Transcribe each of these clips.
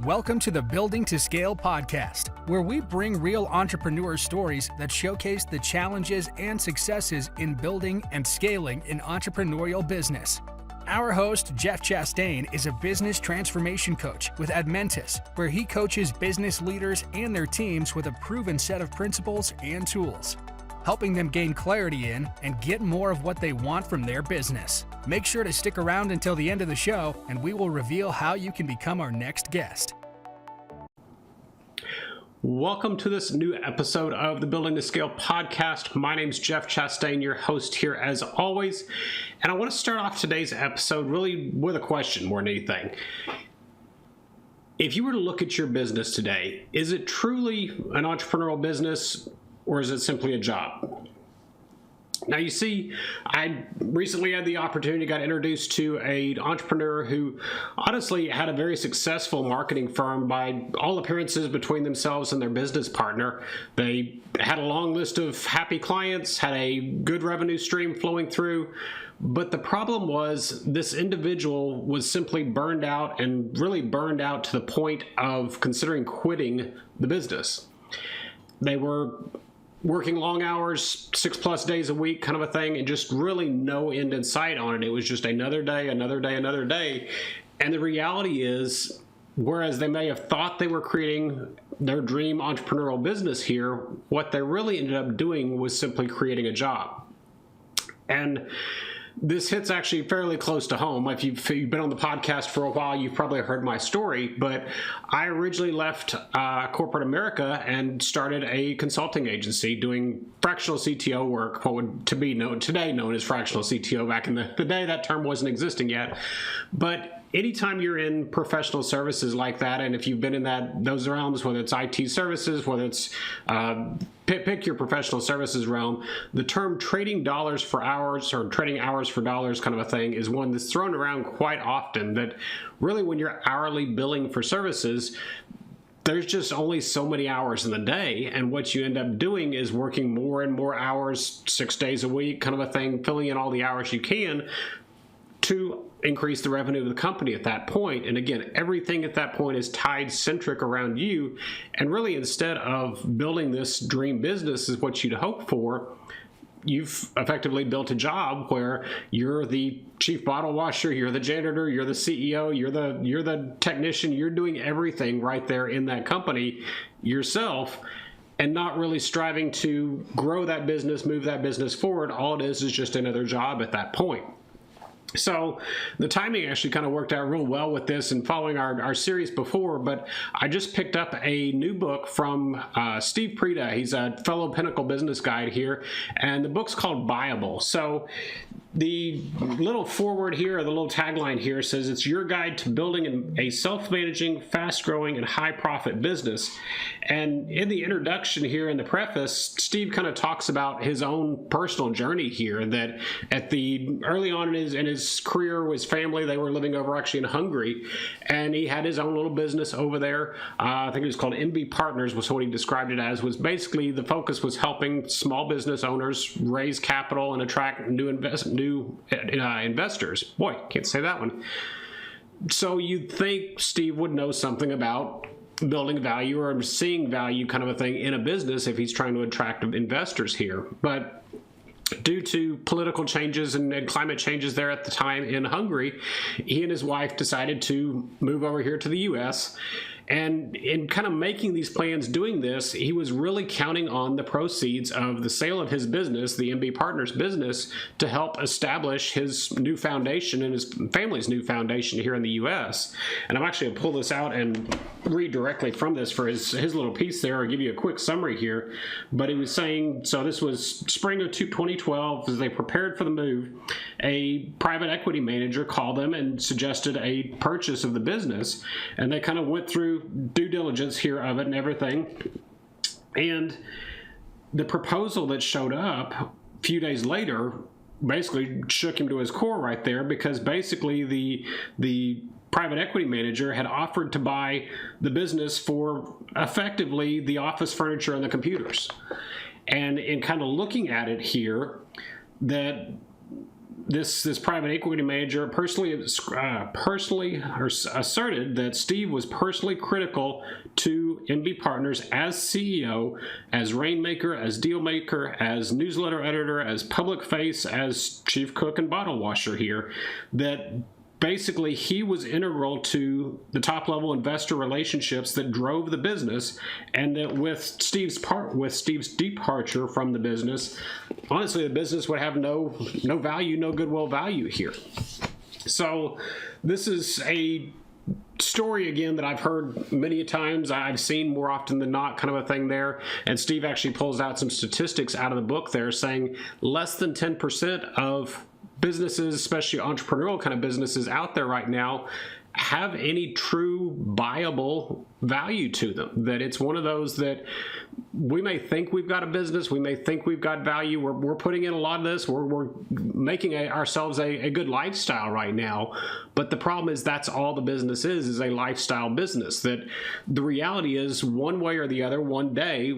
Welcome to the Building to Scale podcast, where we bring real entrepreneur stories that showcase the challenges and successes in building and scaling an entrepreneurial business. Our host, Jeff Chastain, is a business transformation coach with Admentis, where he coaches business leaders and their teams with a proven set of principles and tools, helping them gain clarity in and get more of what they want from their business. Make sure to stick around until the end of the show, and we will reveal how you can become our next guest. Welcome to this new episode of the Building to Scale podcast. My name's Jeff Chastain, your host here as always. And I want to start off today's episode really with a question more than anything. If you were to look at your business today, is it truly an entrepreneurial business or is it simply a job? Now, you see, I recently had the opportunity, got introduced to an entrepreneur who honestly had a very successful marketing firm by all appearances between themselves and their business partner. They had a long list of happy clients, had a good revenue stream flowing through, but the problem was this individual was simply burned out and really burned out to the point of considering quitting the business. They were working long hours, 6+ days a week kind of a thing, and just really no end in sight on it. It was just another day, another day, another day. And the reality is, whereas they may have thought they were creating their dream entrepreneurial business here, what they really ended up doing was simply creating a job. And this hits actually fairly close to home. If you've been on the podcast for a while, you've probably heard my story, but I originally left corporate America and started a consulting agency doing fractional CTO work, what would today known as fractional CTO. Back in the day, that term wasn't existing yet. But anytime you're in professional services like that, and if you've been in those realms, whether it's IT services, whether it's pick your professional services realm, the term trading dollars for hours or trading hours for dollars kind of a thing is one that's thrown around quite often, that really when you're hourly billing for services, there's just only so many hours in the day, and what you end up doing is working more and more hours, 6 days a week kind of a thing, filling in all the hours you can to increase the revenue of the company at that point. And again, everything at that point is tied centric around you. And really, instead of building this dream business is what you'd hope for, you've effectively built a job where you're the chief bottle washer, you're the janitor, you're the CEO, you're the technician, you're doing everything right there in that company yourself, and not really striving to grow that business, move that business forward. All it is just another job at that point. So the timing actually kind of worked out real well with this and following our series before, but I just picked up a new book from Steve Preda. He's a fellow Pinnacle business guide here, and the book's called Buyable. So the little foreword here, or the little tagline here says, it's your guide to building a self-managing, fast-growing, and high-profit business. And in the introduction here in the preface, Steve kind of talks about his own personal journey here, that at the early on in his career, his family, they were living over actually in Hungary, and he had his own little business over there. I think it was called MB Partners was what he described it as, was basically the focus was helping small business owners raise capital and attract new investors. Boy, can't say that one. So you'd think Steve would know something about building value or seeing value kind of a thing in a business if he's trying to attract investors here. But due to political changes and climate changes there at the time in Hungary, he and his wife decided to move over here to the U.S. And in kind of making these plans, doing this, he was really counting on the proceeds of the sale of his business, the MB Partners business, to help establish his new foundation and his family's new foundation here in the U.S. And I'm actually going to pull this out and read directly from this for his little piece there. I'll give you a quick summary here. But he was saying, so this was spring of 2012, as they prepared for the move, a private equity manager called them and suggested a purchase of the business. And they kind of went through due diligence here of it and everything. And the proposal that showed up a few days later basically shook him to his core right there, because basically the private equity manager had offered to buy the business for effectively the office furniture and the computers. And in kind of looking at it here, that this private equity manager personally asserted that Steve was personally critical to MB Partners as CEO, as rainmaker, as deal maker, as newsletter editor, as public face, as chief cook and bottle washer here, that basically he was integral to the top level investor relationships that drove the business, and that with Steve's departure from the business, honestly, the business would have no value, no goodwill value here. So this is a story, again, that I've heard many times. I've seen more often than not kind of a thing there. And Steve actually pulls out some statistics out of the book there saying less than 10% of businesses, especially entrepreneurial kind of businesses out there right now, have any true buyable value to them. That it's one of those that we may think we've got a business, we may think we've got value, we're putting in a lot of this, we're making ourselves a good lifestyle right now, but the problem is that's all the business is a lifestyle business. That the reality is, one way or the other, one day,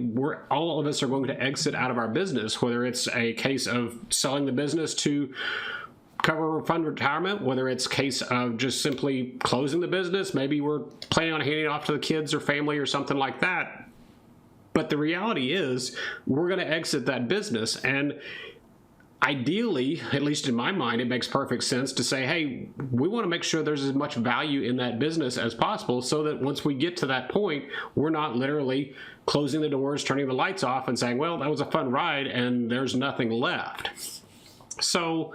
all of us are going to exit out of our business, whether it's a case of selling the business to cover fund retirement, whether it's a case of just simply closing the business, maybe we're planning on handing it off to the kids or family or something like that. But the reality is we're going to exit that business, and ideally, at least in my mind, it makes perfect sense to say, hey, we want to make sure there's as much value in that business as possible, so that once we get to that point, we're not literally closing the doors, turning the lights off, and saying, well, that was a fun ride, and there's nothing left. So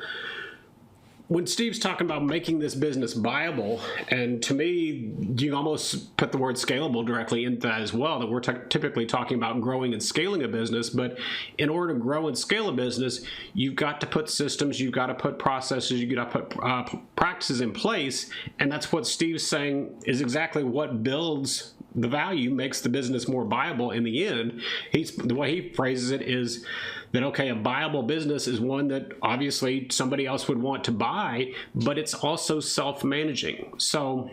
when Steve's talking about making this business viable, and to me, you almost put the word scalable directly into that as well, that we're typically talking about growing and scaling a business. But in order to grow and scale a business, you've got to put systems, you've got to put processes, you've got to put practices in place. And that's what Steve's saying is exactly what builds the value, makes the business more viable in the end. The way he phrases it is that, okay, a viable business is one that obviously somebody else would want to buy, but it's also self-managing. So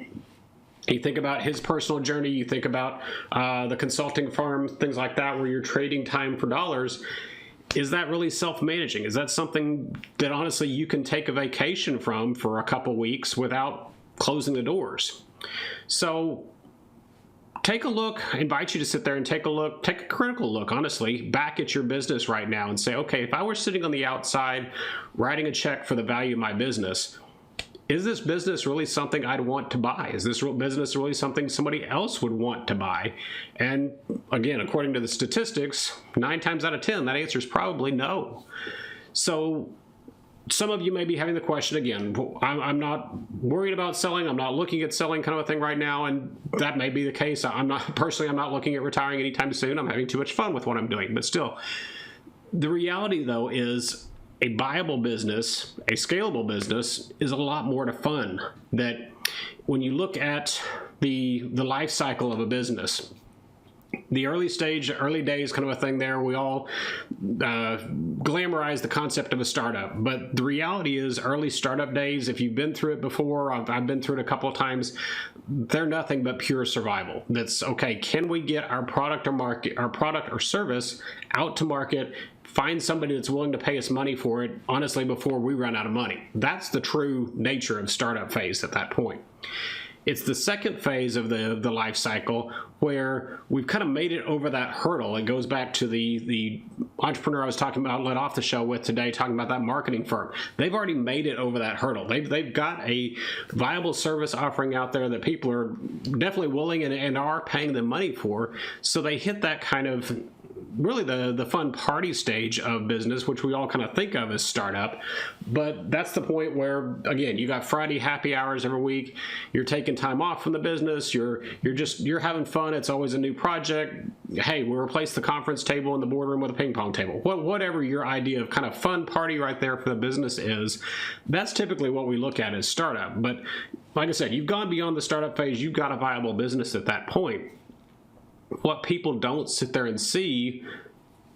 you think about his personal journey, you think about the consulting firm, things like that, where you're trading time for dollars. Is that really self-managing? Is that something that honestly you can take a vacation from for a couple weeks without closing the doors? So take a look. I invite you to sit there and take a critical look, honestly, back at your business right now and say, okay, if I were sitting on the outside writing a check for the value of my business, is this business really something I'd want to buy? Is this business really something somebody else would want to buy? And again, according to the statistics, 9 times out of 10, that answer is probably no. So some of you may be having the question again, I'm not worried about selling, I'm not looking at selling kind of a thing right now, and that may be the case. I'm not looking at retiring anytime soon. I'm having too much fun with what I'm doing. But still, the reality though is a viable business, a scalable business, is a lot more to fun. That when you look at the life cycle of a business, the early days kind of a thing there, we all glamorize the concept of a startup. But the reality is early startup days, if you've been through it before, I've been through it a couple of times, they're nothing but pure survival. That's, okay, can we get our product or service out to market, find somebody that's willing to pay us money for it, honestly, before we run out of money? That's the true nature of startup phase at that point. It's the second phase of the life cycle where we've kind of made it over that hurdle. It goes back to the entrepreneur I was talking about, led off the show with today, talking about that marketing firm. They've already made it over that hurdle. They've got a viable service offering out there that people are definitely willing and are paying them money for. So they hit that kind of really the fun party stage of business, which we all kind of think of as startup. But that's the point where, again, you got Friday happy hours every week. You're taking time off from the business. You're having fun. It's always a new project. Hey, we'll replace the conference table in the boardroom with a ping pong table. Whatever your idea of kind of fun party right there for the business is, that's typically what we look at as startup. But like I said, you've gone beyond the startup phase. You've got a viable business at that point. What people don't sit there and see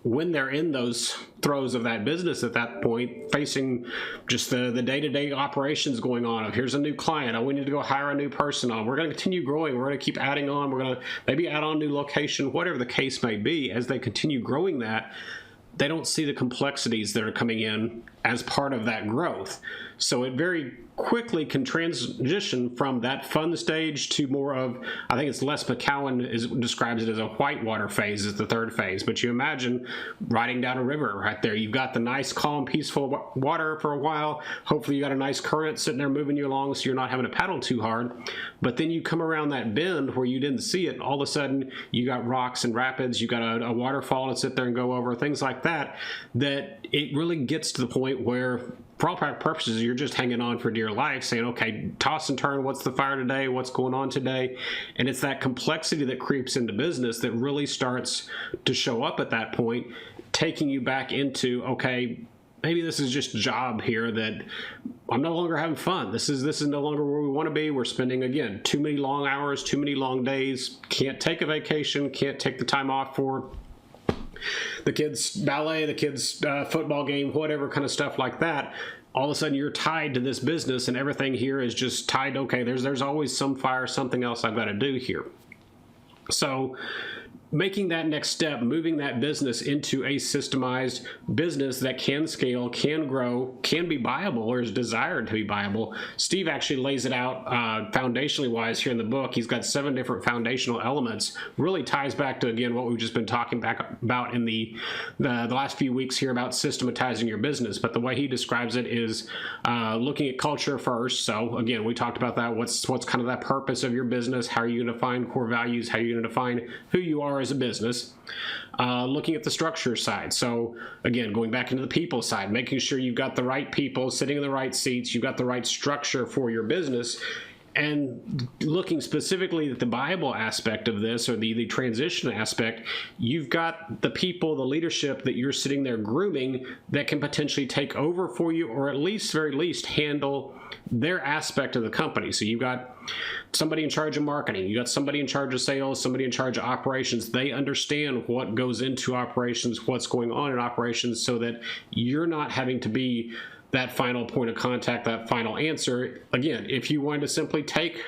when they're in those throes of that business at that point, facing just the day-to-day operations going on of, here's a new client, oh, we need to go hire a new person on, we're going to continue growing, we're going to keep adding on, we're going to maybe add on new location, whatever the case may be. As they continue growing that, they don't see the complexities that are coming in as part of that growth. So it very quickly can transition from that fun stage to more of, I think it's Les McCowan describes it as a whitewater phase, is the third phase. But you imagine riding down a river right there. You've got the nice, calm, peaceful water for a while. Hopefully you got a nice current sitting there moving you along so you're not having to paddle too hard. But then you come around that bend where you didn't see it, and all of a sudden you got rocks and rapids, you got a waterfall to sit there and go over, things like that, that it really gets to the point where, for all practical purposes, you're just hanging on for dear life, saying, okay, toss and turn, what's the fire today, what's going on today? And it's that complexity that creeps into business that really starts to show up at that point, taking you back into, okay, maybe this is just a job here that I'm no longer having fun. This is no longer where we want to be. We're spending, again, too many long hours, too many long days, can't take a vacation, can't take the time off for the kids' ballet, the kids' football game, whatever kind of stuff like that. All of a sudden you're tied to this business, and everything here is just tied. Okay, there's always some fire, something else I've got to do here. So making that next step, moving that business into a systemized business that can scale, can grow, can be buyable, or is desired to be buyable. Steve actually lays it out foundationally wise here in the book. He's got 7 different foundational elements. Really ties back to, again, what we've just been talking about in the last few weeks here about systematizing your business. But the way he describes it is looking at culture first. So again, we talked about that. What's kind of that purpose of your business? How are you going to define core values? How are you going to define who you are as a business? Looking at the structure side. So again, going back into the people side, making sure you've got the right people sitting in the right seats, you've got the right structure for your business, and looking specifically at the Buyable aspect of this, or the transition aspect. You've got the people, the leadership that you're sitting there grooming that can potentially take over for you, or at least, very least, handle their aspect of the company. So you've got somebody in charge of marketing, you got somebody in charge of sales, somebody in charge of operations. They understand what goes into operations, what's going on in operations, so that you're not having to be that final point of contact, that final answer. Again, if you wanted to simply take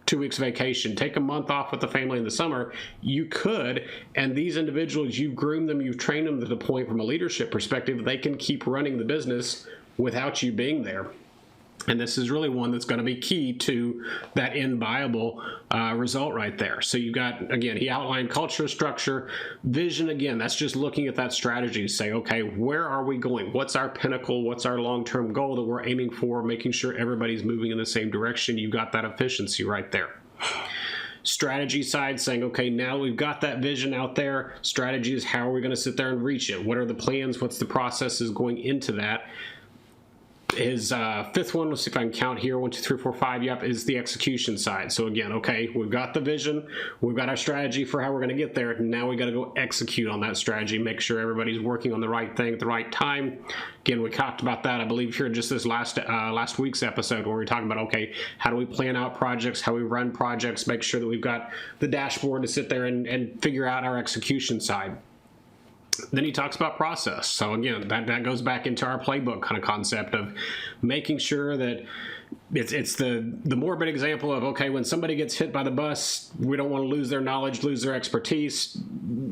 2 weeks vacation, take a month off with the family in the summer, you could. And these individuals, you've groomed them, you've trained them to the point from a leadership perspective, they can keep running the business without you being there. And this is really one that's going to be key to that end buyable result right there. So you got, again, he outlined culture, structure, vision. Again, that's just looking at that strategy to say, okay, where are we going? What's our pinnacle? What's our long-term goal that we're aiming for? Making sure everybody's moving in the same direction. You've got that efficiency right there. Strategy side, saying, okay, now we've got that vision out there. Strategy is how are we going to sit there and reach it? What are the plans? What's the processes going into that? His fifth one, let's see if I can count here, 1, 2, 3, 4, 5, yep, is the execution side. So again, okay, we've got the vision, we've got our strategy for how we're going to get there. Now we got to go execute on that strategy, make sure everybody's working on the right thing at the right time. Again, we talked about that, I believe, here in just this last week's episode, where we were talking about, okay, how do we plan out projects, how we run projects, make sure that we've got the dashboard to sit there and figure out our execution side. Then he talks about process. So again, that goes back into our playbook kind of concept of making sure that it's the morbid example of, okay, when somebody gets hit by the bus, we don't want to lose their knowledge, lose their expertise.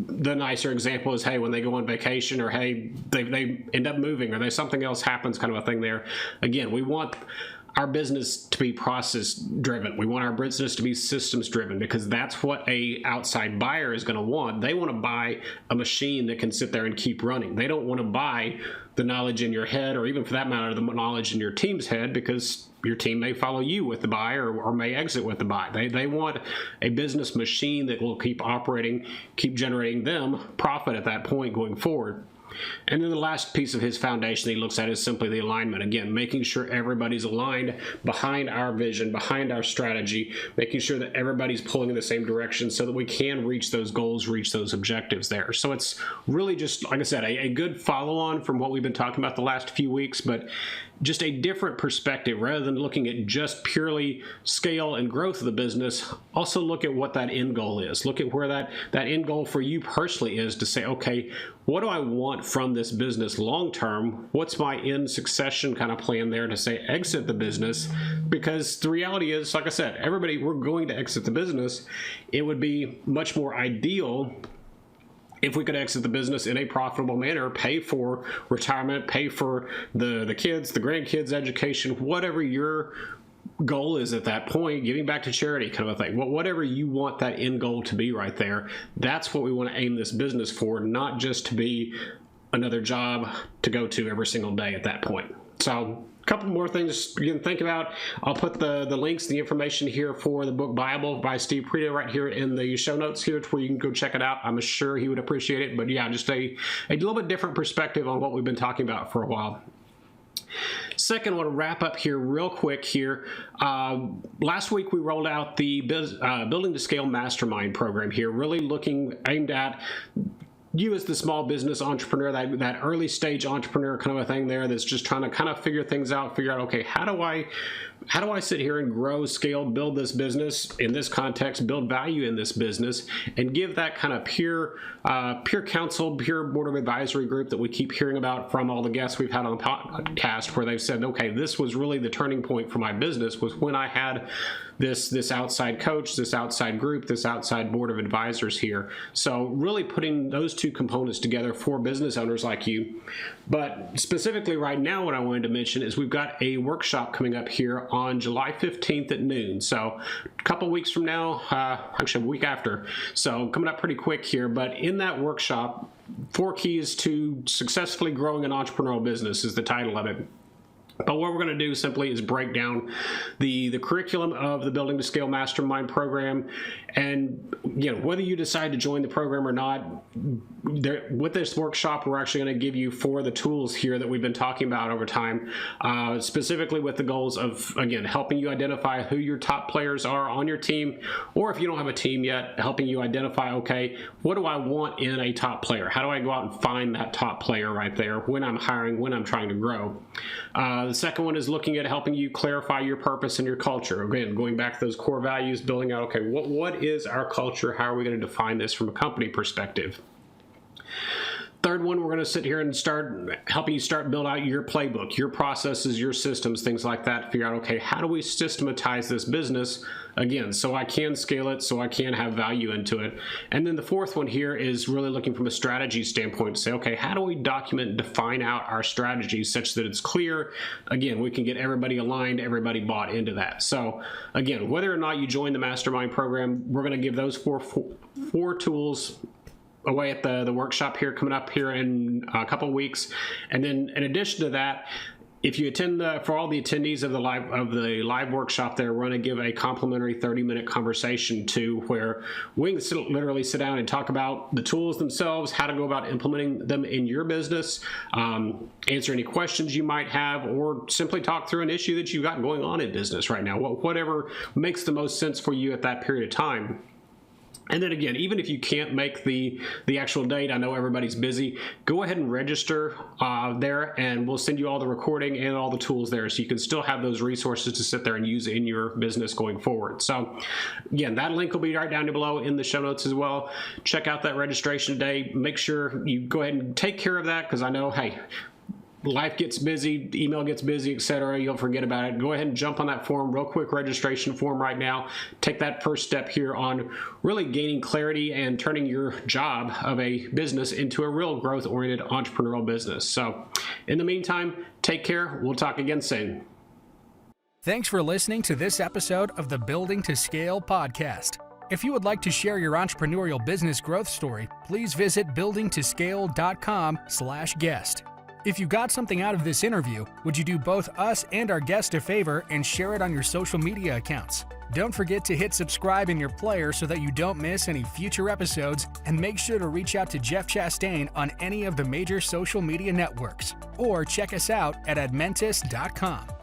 The nicer example is, hey, when they go on vacation, or hey, they end up moving, or something else happens, kind of a thing there. Again, we want our business to be process driven. We want our business to be systems driven, because that's what a outside buyer is going to want. They want to buy a machine that can sit there and keep running. They don't want to buy the knowledge in your head, or even for that matter, the knowledge in your team's head, because your team may follow you with the buy, or may exit with the buy. They want a business machine that will keep operating, keep generating them profit at that point going forward. And then the last piece of his foundation he looks at is simply the alignment. Again, making sure everybody's aligned behind our vision, behind our strategy, making sure that everybody's pulling in the same direction so that we can reach those goals, reach those objectives there. So it's really just, like I said, a good follow-on from what we've been talking about the last few weeks, but just a different perspective. Rather than looking at just purely scale and growth of the business, also look at what that end goal is. Look at where that end goal for you personally is, to say, okay, what do I want from this business long term? What's my end succession kind of plan there to say exit the business? Because the reality is, like I said, we're going to exit the business. It would be much more ideal if we could exit the business in a profitable manner, pay for retirement, pay for the kids, the grandkids' education, whatever your goal is at that point, giving back to charity kind of a thing. Well, whatever you want that end goal to be right there, that's what we want to aim this business for, not just to be another job to go to every single day at that point. So a couple more things you can think about. I'll put the links, the information here for the book Buyable by Steve Preda right here in the show notes here to where you can go check it out. I'm sure he would appreciate it. But yeah, just a little bit different perspective on what we've been talking about for a while. Second, I want to wrap up here real quick here. Last week we rolled out the Building to Scale Mastermind program here, really aimed at you as the small business entrepreneur, that early stage entrepreneur kind of a thing there that's just trying to kind of figure out, okay, how do I sit here and grow, scale, build this business in this context, build value in this business, and give that kind of peer counsel, peer board of advisory group that we keep hearing about from all the guests we've had on the podcast, where they've said, okay, this was really the turning point for my business, was when I had this outside coach, this outside group, this outside board of advisors here. So really putting those two components together for business owners like you. But specifically right now, what I wanted to mention is we've got a workshop coming up here on July 15th at noon. So a couple weeks from now, actually a week after. So coming up pretty quick here. But in that workshop, 4 keys to successfully growing an entrepreneurial business is the title of it. But what we're going to do simply is break down the curriculum of the Building to Scale Mastermind program. And whether you decide to join the program or not, with this workshop, we're actually going to give you 4 of the tools here that we've been talking about over time, specifically with the goals of, again, helping you identify who your top players are on your team, or if you don't have a team yet, helping you identify, okay, what do I want in a top player? How do I go out and find that top player right there when I'm hiring, when I'm trying to grow? The second one is looking at helping you clarify your purpose and your culture. Again, going back to those core values, building out, okay, what is our culture? How are we going to define this from a company perspective? Third one, we're going to sit here and start helping you build out your playbook, your processes, your systems, things like that. Figure out, okay, how do we systematize this business, again, so I can scale it, so I can have value into it. And then the fourth one here is really looking from a strategy standpoint to say, okay, how do we document and define out our strategy such that it's clear? Again, we can get everybody aligned, everybody bought into that. So again, whether or not you join the mastermind program, we're going to give those four tools away at the workshop here coming up here in a couple of weeks. And then in addition to that, if you attend for all the attendees of the live workshop there, we're going to give a complimentary 30-minute conversation to where we can literally sit down and talk about the tools themselves, how to go about implementing them in your business, answer any questions you might have, or simply talk through an issue that you've got going on in business right now, whatever makes the most sense for you at that period of time. And then again, even if you can't make the actual date, I know everybody's busy, go ahead and register there, and we'll send you all the recording and all the tools there, so you can still have those resources to sit there and use in your business going forward. So again, that link will be right down below in the show notes as well. Check out that registration today. Make sure you go ahead and take care of that, because I know, hey, life gets busy, email gets busy, etc. You'll forget about it. Go ahead and jump on that form, real quick registration form right now. Take that first step here on really gaining clarity and turning your job of a business into a real growth-oriented entrepreneurial business. So in the meantime, take care. We'll talk again soon. Thanks for listening to this episode of the Building to Scale podcast. If you would like to share your entrepreneurial business growth story, please visit buildingtoscale.com/guest. If you got something out of this interview, would you do both us and our guest a favor and share it on your social media accounts? Don't forget to hit subscribe in your player so that you don't miss any future episodes, and make sure to reach out to Jeff Chastain on any of the major social media networks, or check us out at admentis.com.